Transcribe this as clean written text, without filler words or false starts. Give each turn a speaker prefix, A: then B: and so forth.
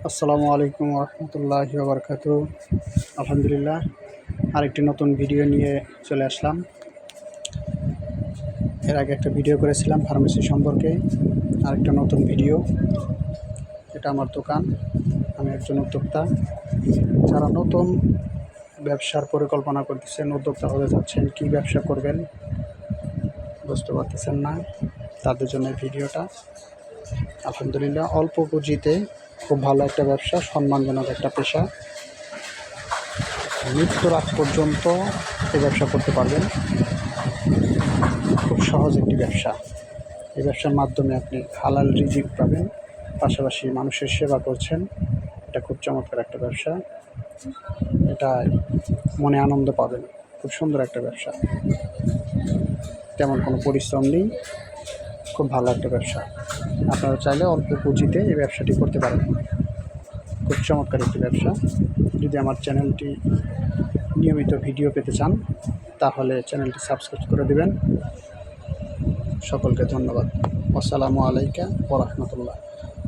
A: আসসালামু আলাইকুম রহমতুল্লাহি ওয়া বারাকাতুহু। আলহামদুলিল্লাহ, আরেকটি নতুন ভিডিও নিয়ে চলে আসলাম। এর আগে একটা ভিডিও করেছিলাম ফার্মেসি সম্পর্কে, আরেকটা নতুন ভিডিও। এটা আমার দোকান, আমি একজন উদ্যোক্তা। যারা নতুন ব্যবসার পরিকল্পনা করতেছেন, উদ্যোক্তা হতে চাচ্ছেন, কী ব্যবসা করবেন বুঝতে পারতেছেন না, তাদের জন্য এই ভিডিওটা। আলহামদুলিল্লাহ, অল্প পুঁজিতে খুব ভালো একটা ব্যবসা, সম্মানজনক একটা পেশা। মৃত্যুর আগ পর্যন্ত এই ব্যবসা করতে পারবেন। খুব সহজ একটি ব্যবসা। এই ব্যবসার মাধ্যমে আপনি হালাল রিজিক পাবেন, পাশাপাশি মানুষের সেবা করছেন। এটা খুব চমৎকার একটা ব্যবসা, এটা মনে আনন্দ পাবেন। খুব সুন্দর একটা ব্যবসা, তেমন কোনো পরিশ্রম নেই, খুব ভালো একটা ব্যবসা। আপনারা চাইলে অল্প পুঁজিতে এই ব্যবসাটি করতে পারেন। খুব চমৎকার একটি ব্যবসা। যদি আমার চ্যানেলটি নিয়মিত ভিডিও পেতে চান তাহলে চ্যানেলটি সাবস্ক্রাইব করে দেবেন। সকলকে ধন্যবাদ। আসসালামু আলাইকুম ওয়া রাহমাতুল্লাহ।